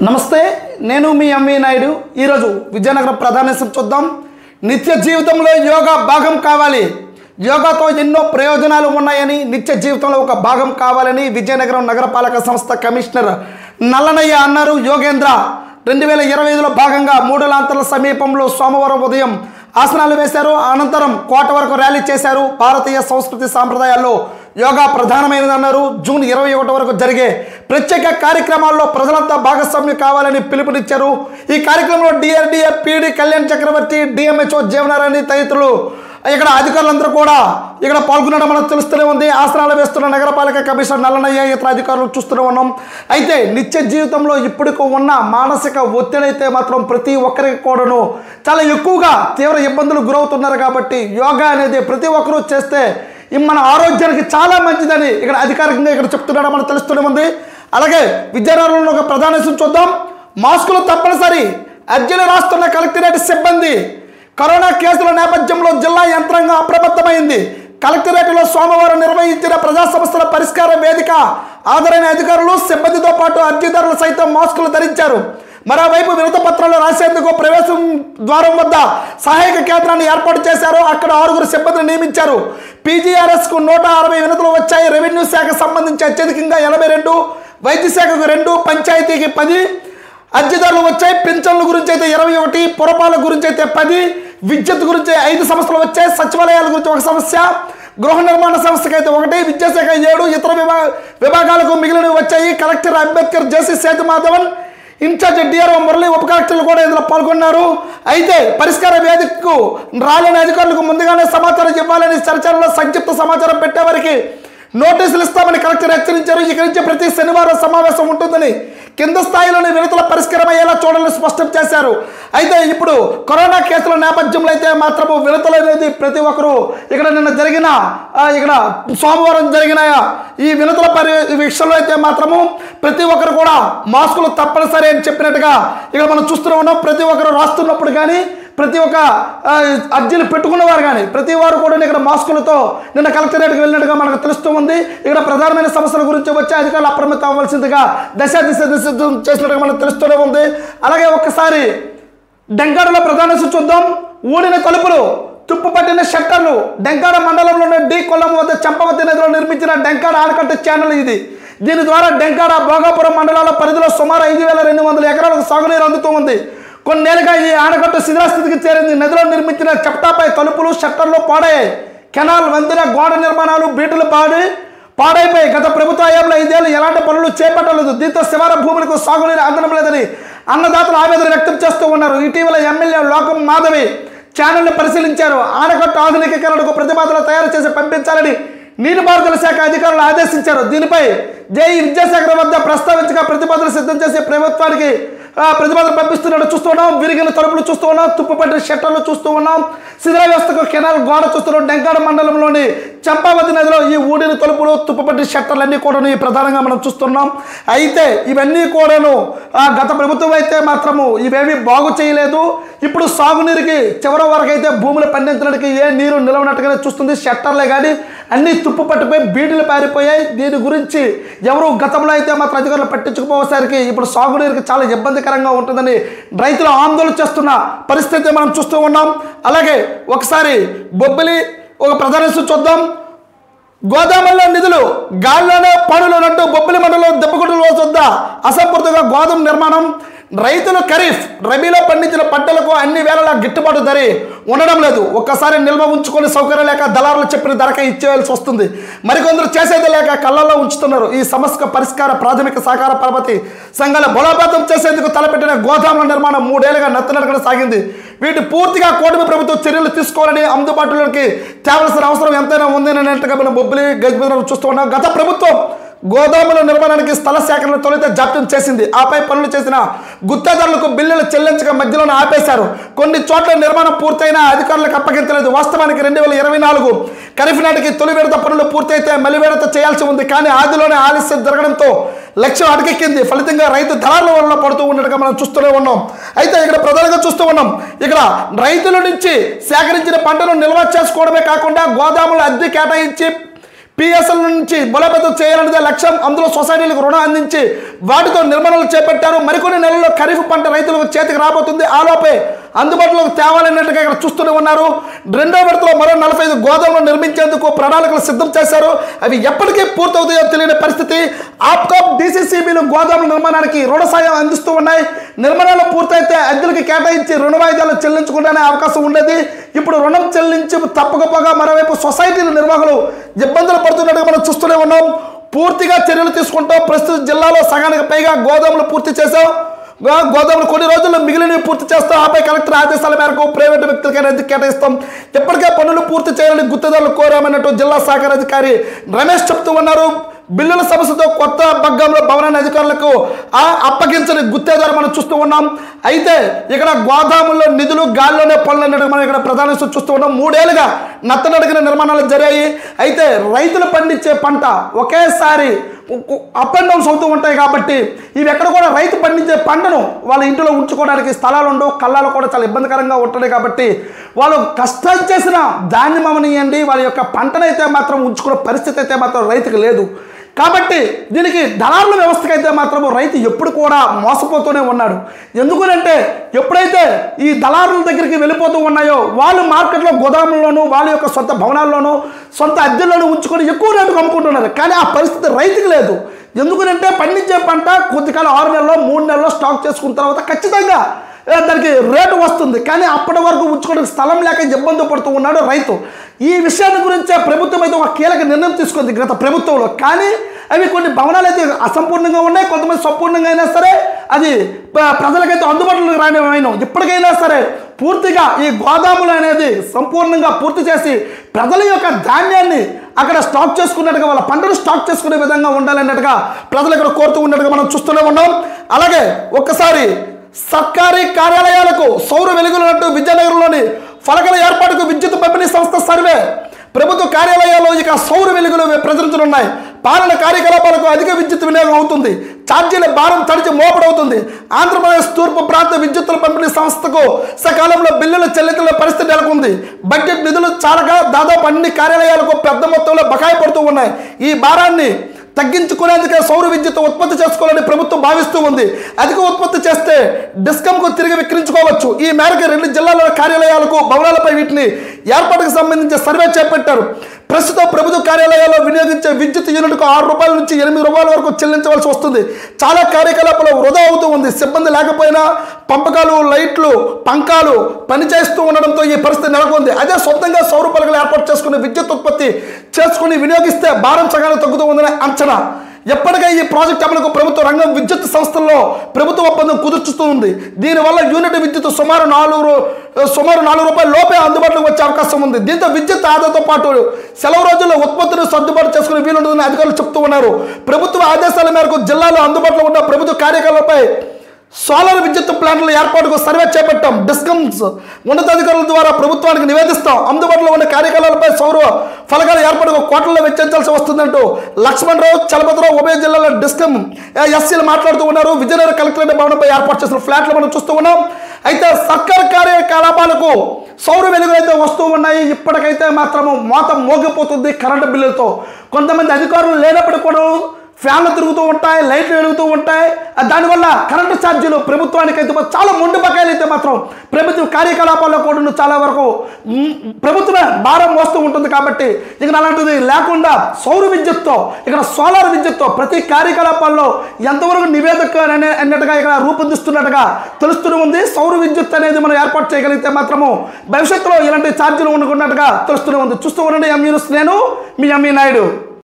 నమస్తే, నేను మీ ఎంవి నాయుడు. ఈరోజు విజయనగరం ప్రధానేశం చూద్దాం. నిత్య జీవితంలో యోగా భాగం కావాలి. యోగాతో ఎన్నో ప్రయోజనాలు ఉన్నాయని, నిత్య జీవితంలో ఒక భాగం కావాలని విజయనగరం నగరపాలక సంస్థ కమిషనర్ నల్లనయ్య అన్నారు. యోగేంద్ర 2025లో భాగంగా మూడలాంతర్ల సమీపంలో సోమవారం ఉదయం ఆసనాలు వేశారు. అనంతరం కోట వరకు ర్యాలీ చేశారు. భారతీయ సంస్కృతి సాంప్రదాయాల్లో యోగా ప్రధానమైనదన్నారు. జూన్ 21 వరకు జరిగే ప్రత్యేక కార్యక్రమాల్లో ప్రజలంతా భాగస్వామ్యం కావాలని పిలుపునిచ్చారు. ఈ కార్యక్రమంలో డిఆర్డీఏ పీడీ కళ్యాణ్ చక్రవర్తి, డిఎంహెచ్ఓ జీవనారాయణ తదితరులు ఇక్కడ అధికారులందరూ కూడా ఇక్కడ పాల్గొనడం మనకు తెలుస్తూనే ఉంది. ఆసనాలు వేస్తున్న నగరపాలక కమిషనర్ నల్లనయ్య ఇతర అధికారులు చూస్తూనే ఉన్నాం. అయితే నిత్య జీవితంలో ఇప్పటికీ ఉన్న మానసిక ఒత్తిడి అయితే మాత్రం ప్రతి ఒక్కరికి కూడాను చాలా ఎక్కువగా తీవ్ర ఇబ్బందులు గురవుతున్నారు. కాబట్టి యోగా అనేది ప్రతి ఒక్కరూ చేస్తే మన ఆరోగ్యానికి చాలా మంచిదని ఇక్కడ అధికారికంగా ఇక్కడ చెప్తున్నాడు మనకు తెలుస్తూనే ఉంది. అలాగే విద్యార్థులను ఒక ప్రధాన చూద్దాం. మాస్కులు తప్పనిసరి అర్జీలు రాస్తున్న కలెక్టరేట్ సిబ్బంది. కరోనా కేసుల నేపథ్యంలో జిల్లా యంత్రాంగం అప్రమత్తమైంది. కలెక్టరేట్లో సోమవారం నిర్వహించిన ప్రజా సమస్యల పరిష్కార వేదిక హాజరైన అధికారులు సిబ్బందితో పాటు అర్జీదారులు సైతం మాస్కులు ధరించారు. మరోవైపు వినతి పత్రాలు రాసేందుకు ప్రవేశం ద్వారం వద్ద సహాయక కేంద్రాన్ని ఏర్పాటు చేశారు. అక్కడ 6 సిబ్బందిని నియమించారు. పీజీఆర్ఎస్కు 160 వినతులు వచ్చాయి. రెవెన్యూ శాఖకు సంబంధించి అత్యధికంగా 82, వైద్య శాఖకు 2, పంచాయతీకి 10 అర్జీదారులు వచ్చాయి. పింఛన్ల గురించి అయితే 21, పురపాలక గురించి అయితే 10, విద్యుత్ గురించి 5 సమస్యలు వచ్చాయి. సచివాలయాల గురించి 1 సమస్య, గృహ నిర్మాణ సంస్థకి అయితే 1, విద్యాశాఖ 7, ఇతర విభాగాలకు మిగిలినవి వచ్చాయి. కలెక్టర్ అంబేద్కర్, జేసీ సేతుమాధవన్, ఇన్ఛార్జ్ డిఆర్ఓ మురళి, ఉప కలెక్టర్లు కూడా ఇందులో పాల్గొన్నారు. అయితే పరిష్కార వేదికకు రాలేని అధికారులకు ముందుగానే సమాచారం ఇవ్వాలని చర్చల్లో సంక్షిప్త సమాచారం పెట్టేవారికి నోటీసులు ఇస్తామని కలెక్టర్ హెచ్చరించారు. ఇక నుంచి ప్రతి శనివారం సమావేశం ఉంటుందని, కింద స్థాయిలోని వినతుల పరిష్కారం అయ్యేలా చూడాలని స్పష్టం చేశారు. అయితే ఇప్పుడు కరోనా కేసుల నేపథ్యంలో అయితే మాత్రము వినతులు అనేది ప్రతి ఒక్కరూ ఇక్కడ నిన్న జరిగిన ఇక్కడ సోమవారం జరిగిన ఈ వినతుల విషయంలో అయితే మాత్రము ప్రతి ఒక్కరు కూడా మాస్కులు తప్పనిసరి అని చెప్పినట్టుగా ఇక్కడ మనం చూస్తూనే ఉన్నాం. ప్రతి ఒక్కరు రాస్తున్నప్పుడు కానీ, ప్రతి ఒక్క అర్జీలు పెట్టుకున్నవారు కానీ ప్రతి వారు కూడా ఇక్కడ మాస్కులతో నిన్న కలెక్టరేట్కి వెళ్ళినట్టుగా మనకు తెలుస్తూ ఉంది. ఇక్కడ ప్రధానమైన సమస్యల గురించి వచ్చే అధికారులు అప్రమత్తం అవ్వాల్సిందిగా దశ చేసినట్టుగా మనకు తెలుస్తూనే ఉంది. అలాగే ఒక్కసారి డెంకాడలో ప్రధాన చూద్దాం. ఊడిన తలుపులు, తుప్పుపట్టిన షట్టర్లు. డెంకాడ మండలంలోని డి కొల్లం వద్ద చంపవతి నదిలో నిర్మించిన డెంకాడ ఆనకట్ట ఛానల్ ఇది. దీని ద్వారా డెంకాడ, భోగాపురం మండలాల పరిధిలో సుమారు 5200 ఎకరాలకు సాగునీరు అందుతూ ఉంది. కొన్నేళ్ళుగా ఈ ఆనకట్టు శిథిలాస్థితికి చేరింది. నదిలో నిర్మించిన చప్టాపై తలుపులు, షట్టర్లు పాడయ్యాయి. కెనాల్, వంతెన, గోడ నిర్మాణాలు, బీటులు పాడైపోయి గత ప్రభుత్వ హయాంలో 5 ఏళ్ళు ఎలాంటి పనులు చేపట్టలేదు. దీంతో శివార భూములకు సాగునీరు అందడం లేదని అన్నదాతలు ఆవేదన వ్యక్తం చేస్తూ ఉన్నారు. ఇటీవల ఎమ్మెల్యే లోకం మాధవి ఛానల్ని పరిశీలించారు. ఆనకట్టు ఆధునికీకరణకు ప్రతిపాదనలు తయారు చేసి పంపించాలని నీటిపారుదల శాఖ అధికారులు ఆదేశించారు. దీనిపై జేఈ విద్యాశాఖ వద్ద ప్రస్తావించగా ప్రతిపాదనలు సిద్ధం చేసి ప్రభుత్వానికి ప్రతిపాదన పంపిస్తున్నట్టు చూస్తూ ఉన్నాం. విరిగిన తలుపులు చూస్తూ ఉన్నాం, తుప్పుపట్టిన షట్టర్లు చూస్తూ ఉన్నాం, శిథిల వ్యవస్థకు కెనాల్ గోడ చూస్తున్నాం. డెంకాడ మండలంలోని చంపావతి నదిలో ఈ ఊడిన తలుపులు, తుప్పుపట్టిన షట్టర్లు అన్నీ కూడా ప్రధానంగా మనం చూస్తున్నాం. అయితే ఇవన్నీ కూడాను గత ప్రభుత్వం అయితే మాత్రము ఇవేవి బాగు చేయలేదు. ఇప్పుడు సాగునీరుకి చివరి వరకు అయితే భూములు పండించడానికి ఏ నీరు నిలవనట్టుగానే చూస్తుంది. షట్టర్లే కానీ అన్నీ తుప్పు పట్టిపోయి బీడులు పారిపోయాయి. దీని గురించి ఎవరు గతంలో అయితే మాత్రం అధికారులు పట్టించుకోపోసరికి ఇప్పుడు సాగునీరుకి చాలా ఇబ్బందికరంగా ఉంటుందని రైతులు ఆందోళన చేస్తున్న పరిస్థితి మనం చూస్తూ ఉన్నాం. అలాగే ఒకసారి బొబ్బిలి ఒక ప్రధాన చూద్దాం. గోదాముల్లో నిధులు గాల్లోనే పనులున్నట్టు బొబ్బిలి మండలం దెబ్బగుడ్డ వద్ద అసంపూర్తిగా గోదాం నిర్మాణం. రైతులు ఖరీఫ్, రబీలో పండించిన పంటలకు అన్ని వేళలా గిట్టుబాటు ధర ఉండడం లేదు. ఒక్కసారి నిల్వ ఉంచుకొని సౌకర్యం లేక దళారులు చెప్పిన ధరకే ఇచ్చేయాల్సి వస్తుంది. మరికొందరు చేసేది లేక కళ్ళల్లో ఉంచుతున్నారు. ఈ సమస్యకు పరిష్కార ప్రాథమిక సహకార పరపతి సంఘాల బలోపేతం చేసేందుకు తలపెట్టిన గోదాముల నిర్మాణం 3 ఏళ్లుగా నత్తనడకన సాగింది. వీటి పూర్తిగా కూటమి ప్రభుత్వం చర్యలు తీసుకోవాలని, అందుబాటులోకి తేవలసిన అవసరం ఎంతైనా ఉందని అన్నట్టుగా మనం బొబ్బిలి గజబిదలను చూస్తూ ఉన్నాం. గత ప్రభుత్వం గోదాముల నిర్మాణానికి స్థల సేకరణ తొలిత జాప్యం చేసింది. ఆపై పనులు చేసిన గుత్తేదారులకు బిల్లులు చెల్లించక మధ్యలోనే ఆపేశారు. కొన్ని చోట్ల నిర్మాణం పూర్తయినా అధికారులకు అప్పగించలేదు. వాస్తవానికి 2024 ఖరీఫ్ నాటికి తొలి విడత పనులు పూర్తయితే మలి విడత చేయాల్సి ఉంది. కానీ ఆదిలోనే ఆలస్యం జరగడంతో లక్ష్యం అటకెక్కింది. ఫలితంగా రైతు దళారుల వల్ల పడుతూ ఉన్నట్టుగా మనం చూస్తూనే ఉన్నాం. అయితే ఇక్కడ ప్రధానంగా చూస్తూ ఉన్నాం. ఇక్కడ రైతుల నుంచి సేకరించిన పంటను నిల్వ చేసుకోవడమే కాకుండా గోదాములు అద్దె కేటాయించి పిఎస్ఎల్ నుంచి బలోపేతం చేయాలనేదే లక్ష్యం. అందులో సొసైటీలకు రుణం అందించి వాటితో నిర్మాణాలు చేపట్టారు. మరికొన్ని నెలల్లో ఖరీఫ్ పంట రైతులకు చేతికి రాబోతుంది. ఆలోపే అందుబాటులోకి తేవాలన్నట్టుగా ఇక్కడ చూస్తూనే ఉన్నారు. రెండో విడతలో మరో 45 గోదాములు నిర్మించేందుకు ప్రణాళికలు సిద్ధం చేశారు. అవి ఎప్పటికీ పూర్తవుతాయో తెలియని పరిస్థితి. ఆప్కాప్ డీసీసీబీలు గోదాముల నిర్మాణానికి రుణ సాయం అందిస్తూ ఉన్నాయి. నిర్మాణాలు పూర్తయితే అద్దెలకు కేటాయించి రుణ వాయిదాలు చెల్లించుకుంటానే అవకాశం ఉండేది. ఇప్పుడు రుణం చెల్లించి తప్పకపోగా మరోవైపు సొసైటీల నిర్వాహకులు ఇబ్బందులు పడుతున్నట్టుగా మనం చూస్తూనే ఉన్నాం. పూర్తిగా చర్యలు తీసుకుంటాం. ప్రస్తుత జిల్లాలో సగానికి పైగా గోదాములు పూర్తి చేశాం. గోదాములు కొన్ని రోజుల్లో మిగిలినవి పూర్తి చేస్తాం. ఆపై కలెక్టర్ ఆదేశాల మేరకు ప్రైవేటు వ్యక్తులకైనా ఎందుకు కేటాయిస్తాం. ఇప్పటికే పనులు పూర్తి చేయాలని గుత్తేదారులు కోరామన్నట్టు జిల్లా శాఖ అధికారి రమేష్ చెప్తూ ఉన్నారు. బిల్లుల సమస్యతో కొత్త బగ్గంలో భవనాన్ని అధికారులకు అప్పగించని గుత్తేదారు మనం చూస్తూ ఉన్నాం. అయితే ఇక్కడ గోదాముల్లో నిధులు గాల్లోనే పనులు అన్నట్టు మనం ఇక్కడ ప్రధాన చూస్తూ ఉన్నాం. 3 ఏళ్ళుగా నత్తనడిగిన నిర్మాణాలు జరిగాయి. అయితే రైతులు పండించే పంట ఒకేసారి అప్ అండ్ డౌన్స్ అవుతూ ఉంటాయి కాబట్టి ఇవి ఎక్కడ కూడా రైతు పండించే పంటను వాళ్ళ ఇంటిలో ఉంచుకోవడానికి స్థలాలు ఉండవు. కళ్ళాలు కూడా చాలా ఇబ్బందికరంగా ఉంటాయి కాబట్టి వాళ్ళు కష్టం చేసిన ధాన్యం అవనియండి వాళ్ళ యొక్క పంటనైతే మాత్రం ఉంచుకునే పరిస్థితి అయితే మాత్రం రైతుకు లేదు. కాబట్టి దీనికి దళారుల వ్యవస్థకి అయితే మాత్రం రైతు ఎప్పుడు కూడా మోసపోతూనే ఉన్నాడు. ఎందుకంటే ఎప్పుడైతే ఈ దళారుల దగ్గరికి వెళ్ళిపోతూ ఉన్నాయో వాళ్ళు మార్కెట్లో గోదాముల్లోనూ వాళ్ళ యొక్క సొంత భవనాల్లోనూ సొంత అద్దెల్లోనూ ఉంచుకొని ఎక్కువ రేటుకు అమ్ముకుంటున్నారు. కానీ ఆ పరిస్థితి రైతుకు లేదు. ఎందుకంటే పండించే పంట కొద్దికాలం 6 నెలల్లో 3 నెలల్లో స్టాక్ చేసుకున్న తర్వాత ఖచ్చితంగా దానికి రేటు వస్తుంది. కానీ అప్పటి వరకు ఉంచుకోవడానికి స్థలం లేక ఇబ్బంది పడుతూ ఉన్నాడు రైతు. ఈ విషయాన్ని గురించే ప్రభుత్వం అయితే ఒక కీలక నిర్ణయం తీసుకుంది గత ప్రభుత్వంలో. కానీ అవి కొన్ని భవనాలు అయితే అసంపూర్ణంగా ఉన్నాయి. కొంతమంది సంపూర్ణంగా అయినా సరే అది ప్రజలకైతే అందుబాటులోకి రానివైనా ఇప్పటికైనా సరే పూర్తిగా ఈ గోదాములు అనేది సంపూర్ణంగా పూర్తి చేసి ప్రజల యొక్క ధాన్యాన్ని అక్కడ స్టాక్ చేసుకున్నట్టుగా వాళ్ళ పంటను స్టాక్ చేసుకునే విధంగా ఉండాలన్నట్టుగా ప్రజలు ఇక్కడ కోరుతూ ఉన్నట్టుగా మనం చూస్తూనే ఉన్నాం. అలాగే ఒక్కసారి సర్కారీ కార్యాలయాలకు సౌర వెలుగులున్నట్టు విజయనగరంలోని ఫలకల ఏర్పాటుకు విద్యుత్ పంపిణీ సంస్థ సర్వే. ప్రభుత్వ కార్యాలయాల్లో ఇక సౌర వెలుగులు ప్రచురించనున్నాయి. పాలన కార్యకలాపాలకు అధిక విద్యుత్ వినియోగం అవుతుంది. ఛార్జీల భారం తడిచి మోపడవుతుంది. ఆంధ్రప్రదేశ్ తూర్పు ప్రాంత విద్యుత్తుల పంపిణీ సంస్థకు సకాలంలో బిల్లుల చెల్లింపుల పరిస్థితి నెలకొంది. బడ్జెట్ నిధులు చాలగా దాదాపు అన్ని కార్యాలయాలకు పెద్ద మొత్తంలో బకాయి పడుతూ ఉన్నాయి. ఈ భారాన్ని తగ్గించుకునేందుకే సౌర విద్యుత్ ఉత్పత్తి చేసుకోవాలని ప్రభుత్వం భావిస్తూ ఉంది. అధిక ఉత్పత్తి చేస్తే డిస్కంకు తిరిగి విక్రయించుకోవచ్చు. ఈ మేరకు 2 జిల్లాల కార్యాలయాలకు భవనాలపై వీటిని ఏర్పాటుకు సంబంధించి సర్వే చేపట్టారు. ప్రస్తుతం ప్రభుత్వ కార్యాలయాల్లో వినియోగించే విద్యుత్ యూనిట్కు 6 రూపాయల నుంచి 8 రూపాయల వరకు చెల్లించవలసి వస్తుంది. చాలా కార్యకలాపాలు వృధా అవుతూ ఉంది. సిబ్బంది లేకపోయినా పంపకాలు, లైట్లు, పంకాలు పనిచేస్తూ ఉండడంతో ఈ పరిస్థితి నెలకొంది. అదే సొంతంగా సౌర పలకలు ఏర్పాటు చేసుకుని విద్యుత్ ఉత్పత్తి చేసుకుని వినియోగిస్తే భారం సగానికి తగ్గుతూ ఉందని అంచనా. ఎప్పటికీ ఈ ప్రాజెక్ట్ అమలుకు ప్రభుత్వ రంగం విద్యుత్ సంస్థల్లో ప్రభుత్వ ఒప్పందం కుదుర్చుతూ ఉంది. దీనివల్ల యూనిట్ విద్యుత్ సుమారు 4 రూపాయల లోపే అందుబాటులోకి వచ్చే అవకాశం ఉంది. దీంతో విద్యుత్ ఆదాతో పాటు సెలవు రోజుల్లో ఉత్పత్తిని సర్దుబాటు చేసుకునే వీలుంటుందని అధికారులు చెప్తూ ఉన్నారు. ప్రభుత్వ ఆదేశాల మేరకు జిల్లాలో అందుబాటులో ఉన్న ప్రభుత్వ కార్యక్రమాలపై సోలార్ విద్యుత్ ప్లాంట్ల ఏర్పాటుకు సర్వే చేపట్టాం. డిస్కమ్స్ ఉన్నతాధికారుల ద్వారా ప్రభుత్వానికి నివేదిస్తాం. అందుబాటులో ఉన్న కార్యకలాపాలపై సౌర ఫలకాల ఏర్పాటుకు కోట్లలో వెచ్చించాల్సి వస్తుందంటూ లక్ష్మణరావు, చలపతిరావు ఉభయ జిల్లాల డిస్కమ్ ఎస్సీలు మాట్లాడుతూ ఉన్నారు. విజయనగరం కలెక్టరేట్ భవనంపై ఏర్పాటు చేసిన ఫ్లాట్లు మనం చూస్తూ ఉన్నాం. అయితే సర్కారు కార్యకలాపాలకు సౌర వెలుగులు అయితే వస్తూ ఉన్నాయి. ఇప్పటికైతే మాత్రము మోత మోగిపోతుంది కరెంటు బిల్లులతో. కొంతమంది అధికారులు లేనప్పటికీ కూడా ఫ్యాన్లు తిరుగుతూ ఉంటాయి, లైట్లు వెలుగుతూ ఉంటాయి. దానివల్ల కరెంటు ఛార్జీలు ప్రభుత్వానికి అయితే చాలా మొండి బకాయిలు అయితే మాత్రం ప్రభుత్వ కార్యకలాపాల్లో కూడా చాలా వరకు ప్రభుత్వమే భారం మోస్తూ ఉంటుంది. కాబట్టి ఇక్కడ అలాంటిది లేకుండా సౌర విద్యుత్తో ఇక్కడ సోలార్ విద్యుత్తో ప్రతి కార్యకలాపాల్లో ఎంతవరకు నివేదిక అన్నట్టుగా ఇక్కడ రూపొందిస్తున్నట్టుగా తెలుస్తూనే ఉంది. సౌర విద్యుత్ అనేది మనం ఏర్పాటు చేయగలిగితే మాత్రము భవిష్యత్తులో ఇలాంటి ఛార్జీలు ఉండకున్నట్టుగా తెలుస్తూనే ఉంది. చూస్తూ ఉండండి ఎం న్యూస్. నేను మీ ఎంఈ నాయుడు.